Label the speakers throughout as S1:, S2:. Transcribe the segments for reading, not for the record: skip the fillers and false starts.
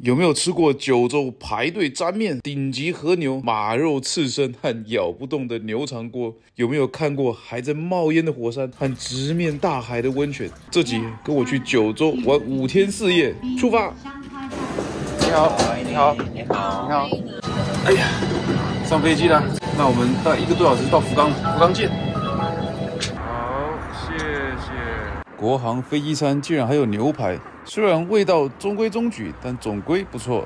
S1: 有没有吃过九州排队沾面、顶级和牛、马肉刺身和咬不动的牛肠锅？有没有看过还在冒烟的火山和直面大海的温泉？这集跟我去九州玩5天4夜，出发！你好，你好，你好，你好。哎呀，上飞机了，那我们大概1个多小时到福冈见。好，谢谢。国航飞机餐竟然还有牛排。 虽然味道中规中矩，但总归不错。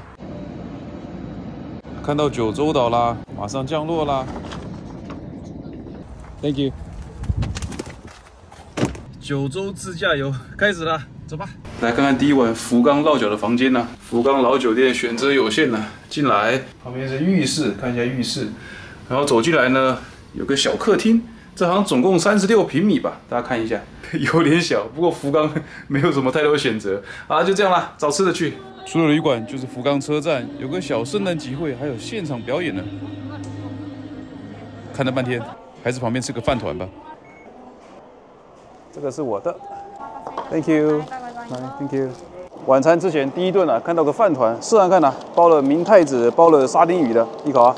S1: 看到九州岛啦，马上降落啦。Thank you。九州自驾游开始啦，走吧。来看看第一晚福冈落脚的房间啦。福冈老酒店选择有限啦，进来旁边是浴室，看一下浴室。然后走进来呢，有个小客厅。 这好像总共36平米吧，大家看一下，有点小。不过福冈没有什么太多选择啊，就这样啦，找吃的去。除了旅馆，就是福冈车站，有个小圣诞集会，还有现场表演呢。看了半天，还是旁边吃个饭团吧。这个是我的 ，Thank you， Thank you。晚餐之前第一顿啊，看到个饭团，试看看啊，包了明太子，包了沙丁鱼的，一口啊。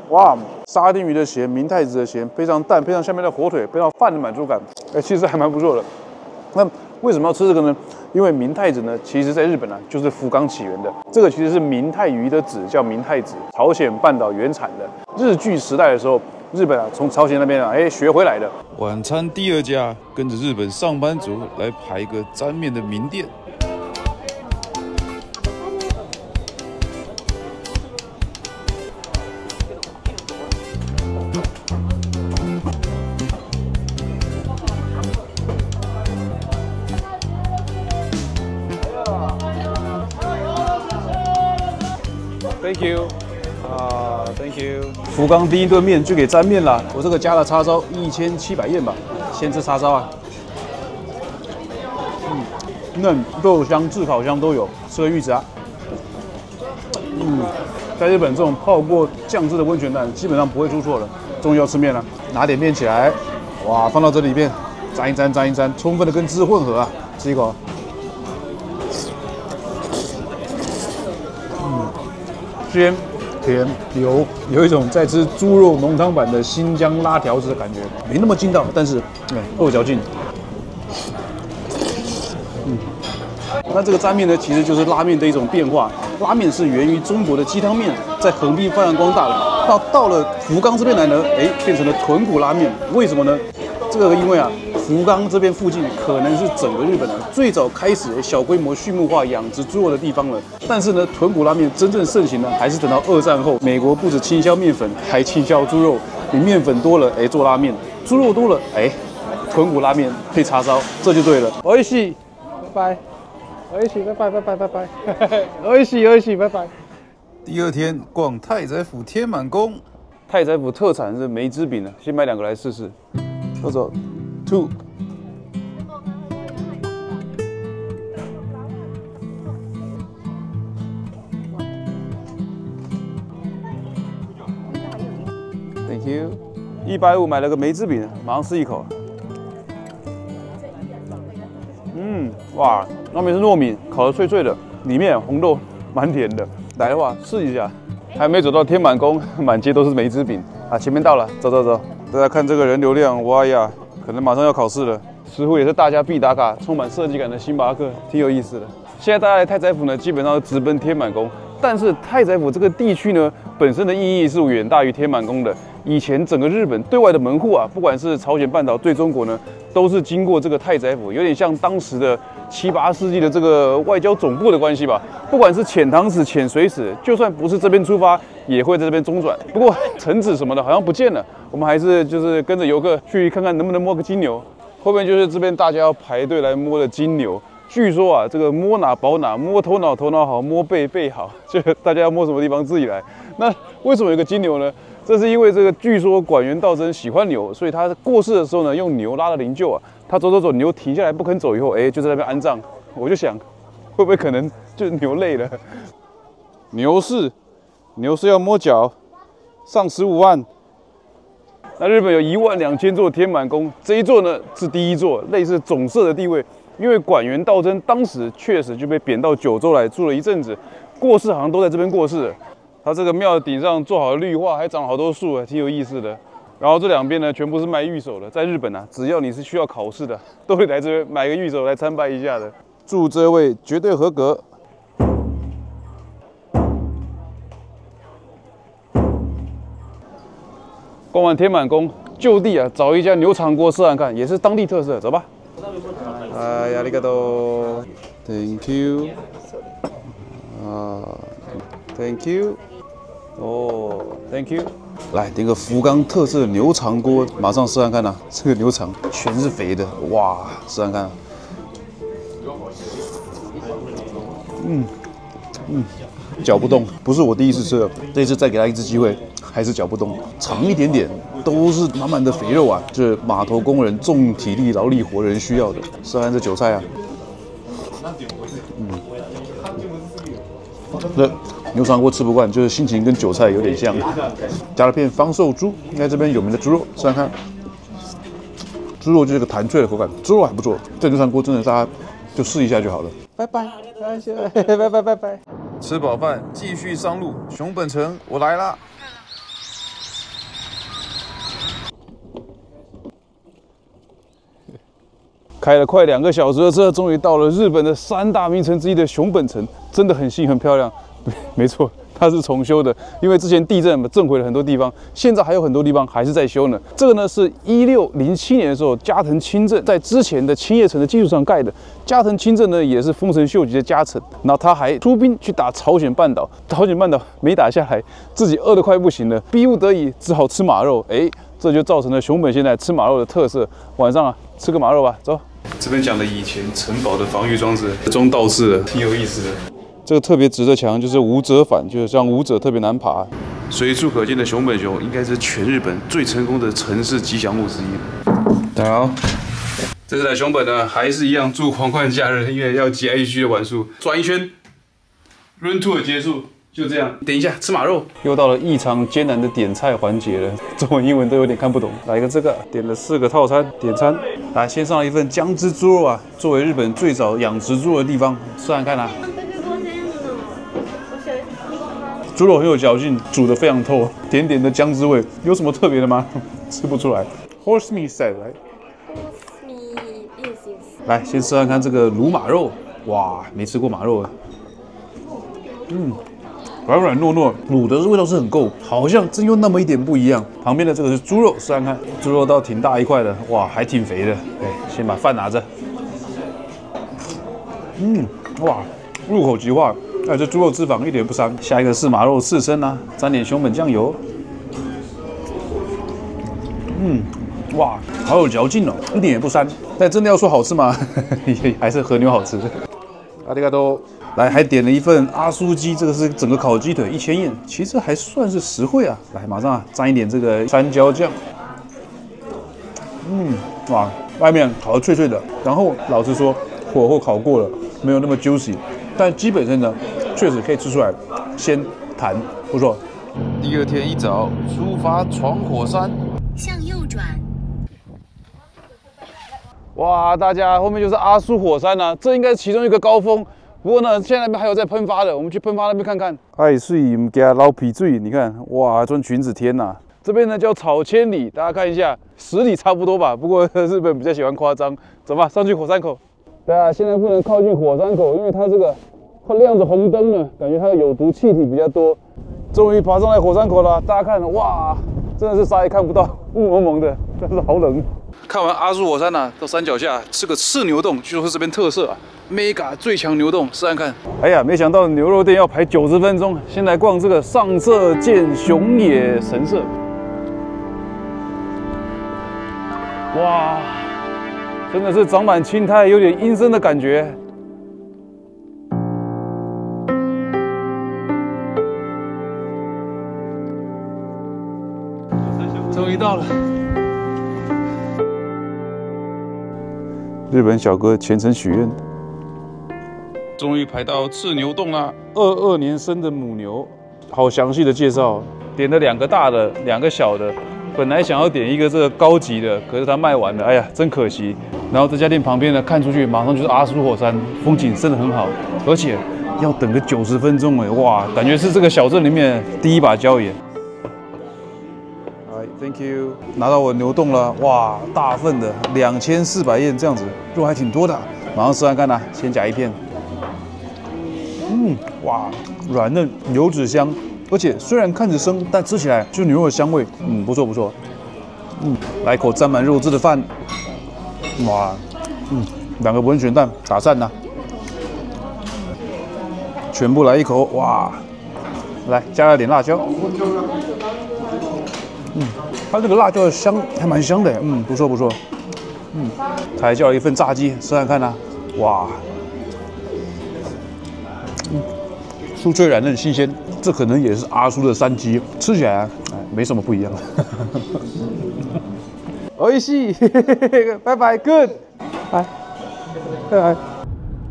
S1: 哇，沙丁鱼的咸，明太子的咸，配上蛋，配上下面的火腿，配上饭的满足感，其实还蛮不错的。那为什么要吃这个呢？因为明太子呢，其实在日本啊，就是福冈起源的。这个其实是明太鱼的籽，叫明太子，朝鲜半岛原产的。日据时代的时候，日本啊从朝鲜那边啊，学回来的。晚餐第2家，跟着日本上班族来排一个沾面的名店。 Thank you， Thank you。福冈第一顿面就给沾面了，我这个加了叉烧1700yen吧，先吃叉烧啊。嫩、肉香、炙烤香都有，吃个玉子啊。在日本这种泡过酱汁的温泉蛋基本上不会出错的。终于要吃面了，拿点面起来，哇，放到这里面，沾一沾，沾一沾，充分的跟汁混合啊，吃一口。 鲜、甜、油，有一种在吃猪肉浓汤版的新疆拉条子的感觉，没那么劲道，但是够嚼劲。那这个沾面呢，其实就是拉面的一种变化。拉面是源于中国的鸡汤面，在横滨发扬光大了。到了福冈这边来呢，变成了豚骨拉面。为什么呢？这个因为啊。 福冈这边附近可能是整个日本最早开始小规模畜牧化养殖猪肉的地方了。但是呢，豚骨拉面真正盛行呢，还是等到2战后，美国不止倾销面粉，还倾销猪肉。你面粉多了，做拉面；猪肉多了，豚骨拉面配叉烧，这就对了。おいしい，拜拜。おいしい，拜拜，拜拜，拜拜。おいしい，おいしい，拜拜。第2天逛太宰府天满宫，太宰府特产是梅枝饼呢，先买2个来试试。走走。 Two。Thank you。150买了个梅枝饼，马上吃一口。哇，外面是糯米，烤得脆脆的，里面红豆蛮甜的。来的话试一下。还没走到天满宫，满街都是梅枝饼啊！前面到了，走走走。大家看这个人流量，哇呀！ 可能马上要考试了，似乎也是大家必打卡、充满设计感的星巴克，挺有意思的。现在大家来太宰府呢，基本上直奔天满宫。但是太宰府这个地区呢，本身的意义是远大于天满宫的。以前整个日本对外的门户啊，不管是朝鲜半岛对中国呢，都是经过这个太宰府，有点像当时的7、8世纪的这个外交总部的关系吧。不管是遣唐使、遣隋使，就算不是这边出发，也会在这边中转。不过臣子什么的好像不见了。 我们还是就是跟着游客去看看能不能摸个金牛，后面就是这边大家要排队来摸的金牛。据说啊，这个摸哪保哪，摸头脑头脑好，摸背背好，就大家要摸什么地方自己来。那为什么有个金牛呢？这是因为这个据说管元道真喜欢牛，所以他过世的时候呢，用牛拉了灵柩啊。他走走走，牛停下来不肯走以后，就在那边安葬。我就想，会不会可能就是牛累了？牛市要摸脚，上15万。 那日本有12000座天满宫，这一座呢是第1座，类似总社的地位。因为管元道真当时确实就被贬到九州来住了一阵子，过世好像都在这边过世了。他这个庙的顶上做好了绿化，还长了好多树，挺有意思的。然后这两边呢，全部是卖御守的。在日本啊，只要你是需要考试的，都会来这边买个御守来参拜一下的。祝这位绝对合格。逛完天满宫，就地啊找一家牛肠锅试看看，也是当地特色。走吧。哎呀，ありがとう。Thank you。Thank you。哦 ，Thank you。来点个福冈特色牛肠锅，马上试看看呐、啊。这个牛肠全是肥的，哇，试看看、啊。搅不动，不是我第一次吃了，这一次再给他一次机会，还是搅不动，长一点点，都是满满的肥肉啊，这码头工人重体力劳力活人需要的。试看这韭菜啊，这牛肠锅吃不惯，就是心情跟韭菜有点像，加了片方寿猪，应该这边有名的猪肉，试看看，猪肉就是个弹脆的口感，猪肉还不错，这牛肠锅真的大家就试一下就好了。拜拜，拜拜。吃饱饭，继续上路。熊本城，我来啦！开了快2个小时的车，终于到了日本的3大名城之一的熊本城，真的很新很漂亮。没错，它是重修的，因为之前地震震毁了很多地方，现在还有很多地方还是在修呢。这个呢是1607年的时候加藤清正在之前的青叶城的基础上盖的。加藤清正呢也是丰臣秀吉的家臣，然后他还出兵去打朝鲜半岛，朝鲜半岛没打下来，自己饿得快不行了，逼不得已只好吃马肉。这就造成了熊本现在吃马肉的特色。晚上啊，吃个马肉吧，走。这边讲的以前城堡的防御装置，中道士的，挺有意思的。这个特别直的墙就是武者反，就是让武者特别难爬。随处可见的熊本熊，应该是全日本最成功的城市吉祥物之一。大家好，这次来熊本呢，还是一样住皇冠假日，因为要挤 IG 的晚数，转一圈 ，Run Tour 结束，就这样。等一下吃马肉，又到了异常艰难的点菜环节了，中文英文都有点看不懂。来一个这个，点了4个套餐，点餐。来，先上了一份姜汁猪肉啊，作为日本最早养殖猪肉的地方，试看看啊。猪肉很有嚼劲，煮得非常透，点点的姜汁味，有什么特别的吗？吃不出来。Horse meat salad， 来。来，先试看看这个卤马肉，哇，没吃过马肉啊。软软糯糯，卤的味道是很够，好像真有那么一点不一样。旁边的这个是猪肉，试看看，猪肉倒挺大一块的，哇，还挺肥的。先把饭拿着。哇，入口即化。这猪肉脂肪一点不膻。下一个是马肉刺身啊，沾点熊本酱油。哇，好有嚼劲哦，一点也不膻。但真的要说好吃吗？还是和牛好吃。阿里嘎多，来还点了一份阿苏鸡，这个是整个烤鸡腿1000円，其实还算是实惠啊。来，马上啊，沾一点这个山椒酱。哇，外面烤得脆脆的，然后老实说，火候烤过了，没有那么 juicy。但基本上呢，确实可以吃出来，鲜弹，不错。第2天一早出发闯火山，向右转。哇，大家后面就是阿苏火山啊，这应该是其中一个高峰。不过呢，现在那边还有在喷发的，我们去喷发那边看看。海水唔加捞皮水，你看，哇，穿裙子天呐！这边呢叫草千里，大家看一下，10里差不多吧。不过日本比较喜欢夸张，走吧，上去火山口。对啊，现在不能靠近火山口，因为它这个会亮着红灯呢，感觉它的有毒气体比较多。终于爬上来火山口了，大家看，哇，真的是啥也看不到，雾蒙蒙的，但是好冷。看完阿苏火山啊，到山脚下吃个赤牛冻，据说是这边特色啊 ，Mega 最强牛冻，试看看。哎呀，没想到牛肉店要排90分钟，先来逛这个上色见熊野神社。哇！真的是长满青苔，有点阴森的感觉。终于到了，日本小哥虔诚许愿，终于排到赤牛洞啦！22年生的母牛，好详细的介绍，点了2个大的，2个小的。本来想要点一个这个高级的，可是它卖完了，哎呀，真可惜。然后这家店旁边呢，看出去马上就是阿苏火山，风景真的很好，而且要等个90分钟哎，哇，感觉是这个小镇里面第一把交椅。Thank you， 拿到我牛冻了，哇，大份的2400yen这样子，肉还挺多的，马上试看看啦，先夹一片。哇，软嫩，油脂香，而且虽然看着生，但吃起来就牛肉的香味，不错不错。来一口沾满肉汁的饭，哇，2个温泉蛋打散呐，全部来一口，哇，来加了点辣椒，它这个辣椒的香还蛮香的，不错不错，他还叫了一份炸鸡，试看看呐，哇。酥脆软嫩新鲜，这可能也是阿苏的山鸡，吃起来没什么不一样。おいしい，拜拜 ，good， 拜拜。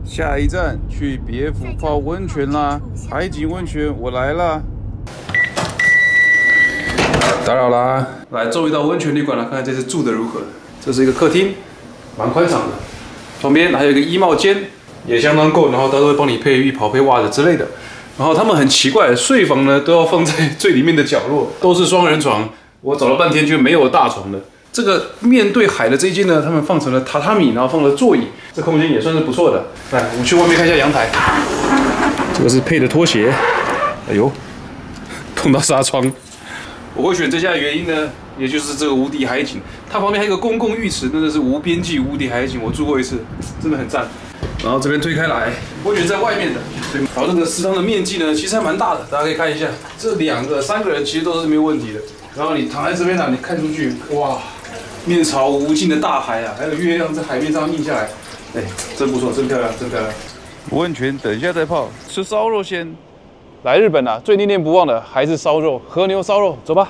S1: 下一站去别府泡温泉啦，海景温泉我来啦。打扰啦，来，终于到温泉旅馆了，看看这次住的如何。这是一个客厅，蛮宽敞的，旁边还有一个衣帽间，也相当够，然后他都会帮你配浴袍、配袜子之类的。然后他们很奇怪，睡房呢都要放在最里面的角落，都是双人床。我找了半天就没有大床的。这个面对海的这一间呢，他们放成了榻榻米，然后放了座椅，这空间也算是不错的。来，我们去外面看一下阳台。这个是配的拖鞋，哎呦，碰到纱窗。我会选这家的原因呢，也就是这个无敌海景，它旁边还有一个公共浴池，真的是无边际无敌海景，我住过一次，真的很赞。然后这边推开来，温泉在外面的，然后这个食堂的面积呢，其实还蛮大的，大家可以看一下，这2个、3个人其实都是没有问题的。然后你躺在这边呢，你看出去，哇，面朝无尽的大海啊，还有月亮在海面上映下来，哎，真不错，真漂亮，真漂亮。温泉等一下再泡，吃烧肉先。来日本啊，最念念不忘的还是烧肉，和牛烧肉，走吧。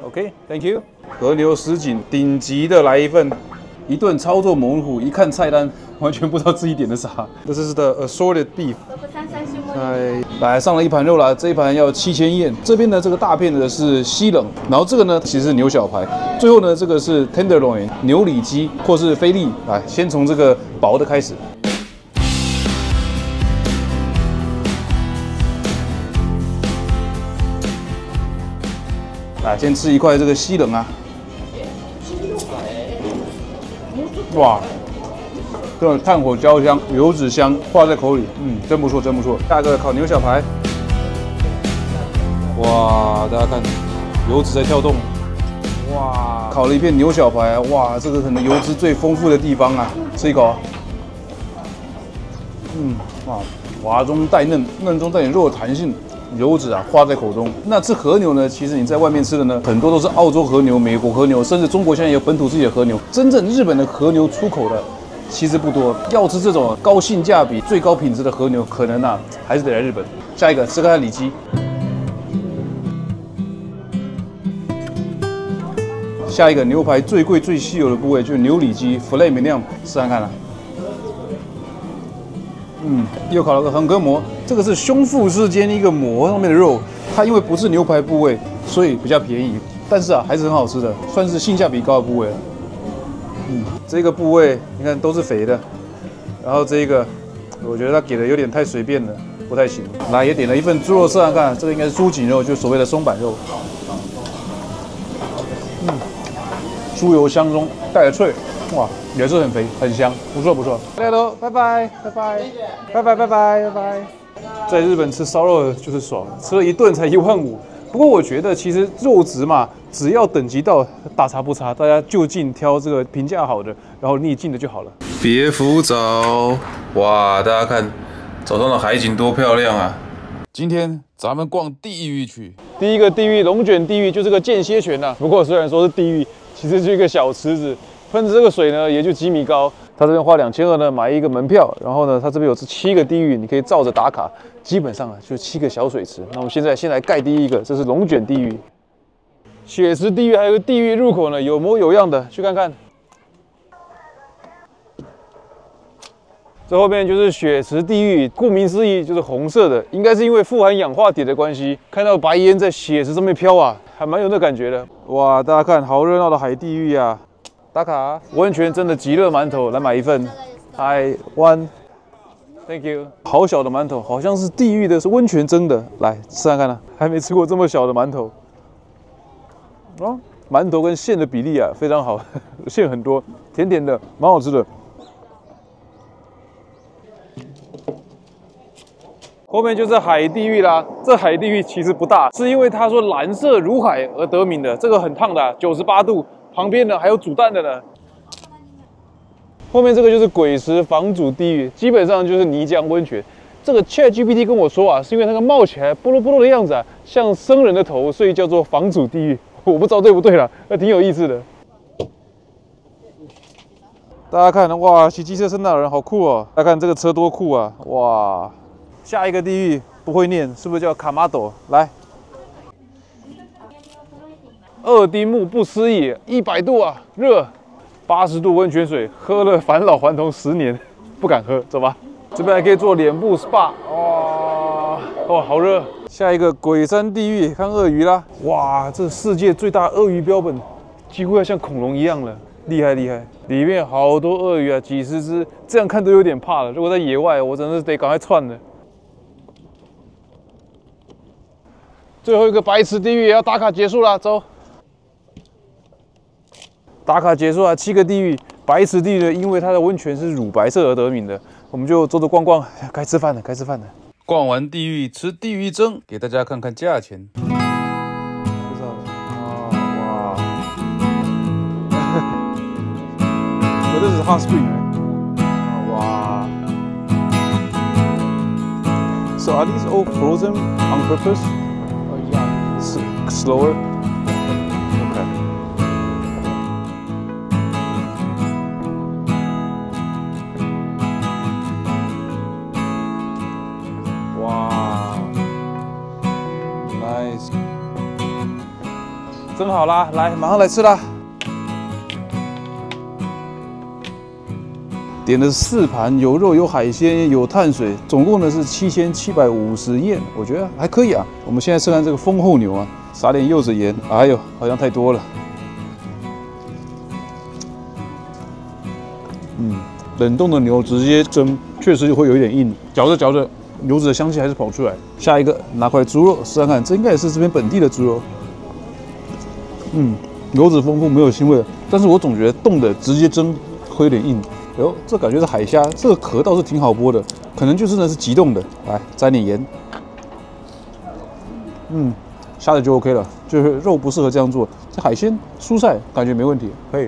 S1: OK，Thank you。和牛什锦，顶级的来一份。一顿操作模糊，一看菜单完全不知道自己点的啥。这是的 assorted beef， 来上了一盘肉啦，这一盘要7000yen。这边呢，这个大片的是西冷，然后这个呢其实是牛小排，最后呢这个是 tenderloin 牛里脊或是菲力。来，先从这个薄的开始。来，先吃一块这个西冷啊。哇，这种炭火焦香，油脂香，化在口里，真不错，真不错。下一个烤牛小排，哇，大家看，油脂在跳动，哇，烤了一片牛小排，哇，这个可能油脂最丰富的地方啊，吃一口，哇，滑中带嫩，嫩中带点肉的弹性。油脂啊化在口中。那吃和牛呢？其实你在外面吃的呢，很多都是澳洲和牛、美国和牛，甚至中国现在也有本土自己的和牛。真正日本的和牛出口的其实不多。要吃这种高性价比、最高品质的和牛，可能啊还是得来日本。下一个吃看里脊。下一个牛排最贵、最稀有的部位就是牛里脊 filet mignon， 试看看啦。又烤了个横膈膜，这个是胸腹式间一个膜上面的肉，它因为不是牛排部位，所以比较便宜，但是啊还是很好吃的，算是性价比高的部位了。这个部位你看都是肥的，然后这一个我觉得它给的有点太随便了，不太行。来也点了一份猪肉试看看，这个应该是猪颈肉，就所谓的松板肉。猪油香中带着脆，哇，也是很肥很香，不错不错。来喽，拜拜拜拜拜拜拜拜拜拜。在日本吃烧肉就是爽，吃了一顿才15000。不过我觉得其实肉质嘛，只要等级到大差不差，大家就近挑这个评价好的，然后逆境的就好了。别府早，哇，大家看早上的海景多漂亮啊！今天咱们逛地狱去。第一个地狱龙卷地狱就是个间歇泉呐。不过虽然说是地狱，其实就一个小池子，喷着这个水呢也就几米高。他这边花2200呢买一个门票，然后呢他这边有7个地狱，你可以照着打卡。基本上啊就7个小水池。那我们现在先来盖第一个，这是龙卷地狱。血池地狱还有个地狱入口呢，有模有样的，去看看。这后面就是血池地狱，顾名思义就是红色的，应该是因为富含氧化铁的关系。看到白烟在血池上面飘啊，还蛮有那感觉的。哇，大家看，好热闹的海地狱啊！打卡，温泉真的极热馒头，来买一份。I want。Thank you。好小的馒头，好像是地狱的，是温泉蒸的。来吃看看啊，还没吃过这么小的馒头。哦，馒头跟馅的比例啊非常好，馅很多，甜甜的，蛮好吃的。后面就是海地狱啦，这海地狱其实不大，是因为他说蓝色如海而得名的。这个很烫的、98度，旁边呢还有煮蛋的呢。后面这个就是鬼石房主地狱，基本上就是泥浆温泉。这个 ChatGPT 跟我说啊，是因为那个冒起来波罗波罗的样子啊，像僧人的头，所以叫做房主地狱。我不知道对不对啦，那挺有意思的。大家看，哇，骑机车生的人好酷哦！大家看这个车多酷啊！哇，下一个地狱不会念，是不是叫卡马斗？来，二丁目不思议，100度啊，热，80度温泉水，喝了返老还童10年，不敢喝，走吧。这边还可以做脸部 SPA， 哇，哦，好热。下一个鬼山地狱，看鳄鱼啦！哇，这世界最大鳄鱼标本，几乎要像恐龙一样了，厉害厉害！里面好多鳄鱼啊，几十只，这样看都有点怕了。如果在野外，我真的是得赶快窜了。最后一个白池地狱也要打卡结束了，走。打卡结束啊，7个地狱，白池地狱呢，因为它的温泉是乳白色而得名的。我们就走走逛逛，该吃饭了，该吃饭了。逛完地狱，吃地狱蒸，给大家看看价钱。哇，So this is hot spring, right? Wow. So are these all frozen on purpose? Yeah. Slower? Okay. 哇 ，nice， 蒸好啦，来，马上来吃啦。点了4盘，有肉有海鲜有碳水，总共呢是7750yen，我觉得还可以啊。我们现在吃完这个丰厚牛啊，撒点柚子盐，哎呦，好像太多了。冷冻的牛直接蒸，确实会有一点硬，嚼着嚼着，牛脂的香气还是跑出来。下一个拿块猪肉试看看，这应该也是这边本地的猪肉。油脂丰富，没有腥味，但是我总觉得冻的直接蒸会有点硬。哟，这感觉是海虾，这个壳倒是挺好剥的，可能就真的是急冻的。来，沾点盐。虾子就 OK 了，就是肉不适合这样做。这海鲜、蔬菜感觉没问题，可以。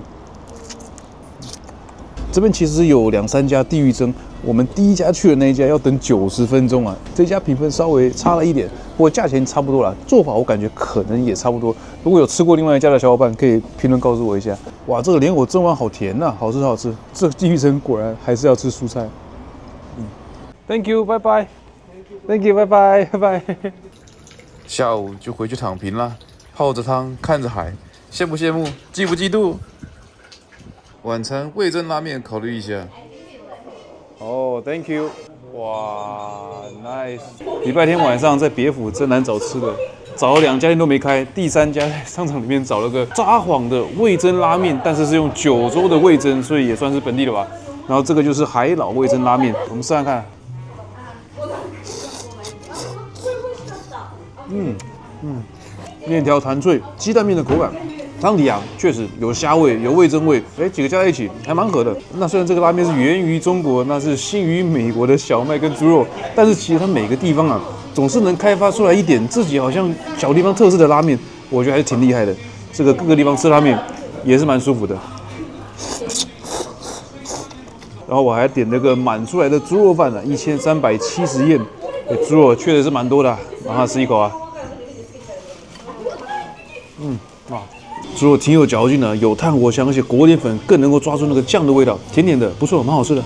S1: 这边其实有2、3家地狱蒸，我们第一家去的那一家要等90分钟啊，这家评分稍微差了一点，不过价钱差不多啦，做法我感觉可能也差不多。如果有吃过另外一家的小伙伴，可以评论告诉我一下。哇，这个莲藕蒸完好甜呐，好吃好吃。这地狱蒸果然还是要吃蔬菜。Thank you， 拜拜。Thank you， 拜拜，拜拜。下午就回去躺平啦，泡着汤，看着海，羡不羡慕？嫉不嫉妒？晚餐味噌拉面考虑一下。哦 ，Thank you。哇 ，nice。礼拜天晚上在别府真难找吃的，找了2家店都没开，第3家在商场里面找了个札幌的味噌拉面，但是是用九州的味噌，所以也算是本地的吧。然后这个就是海老味噌拉面，我们试看看。面条弹脆，鸡蛋面的口感。汤底啊，确实有虾味，有味噌味，几个加在一起还蛮合的。那虽然这个拉面是源于中国，那是兴于美国的小麦跟猪肉，但是其实它每个地方啊，总是能开发出来一点自己好像小地方特色的拉面，我觉得还是挺厉害的。这个各个地方吃拉面也是蛮舒服的。然后我还点了个满出来的猪肉饭啊，1370yen，猪肉确实是蛮多的，马上吃一口啊。哇。猪肉挺有嚼劲的，有炭火香，而且裹点粉更能够抓住那个酱的味道，甜甜的，不错，蛮好吃的。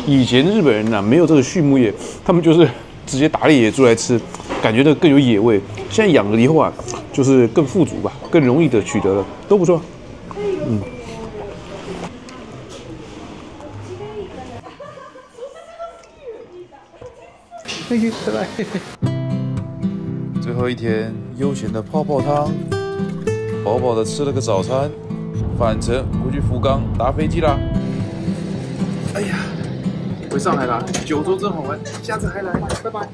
S1: 以前日本人没有这个畜牧业，他们就是直接打猎野猪来吃，感觉更有野味。现在养了以后啊，就是更富足吧，更容易的取得了，都不错。Thank you， 拜拜。最
S2: 后一天悠闲的泡泡汤，饱饱的吃了个早餐，返程回去福冈搭飞机啦。哎呀，回上海啦，九州真好玩，下次还来，拜拜。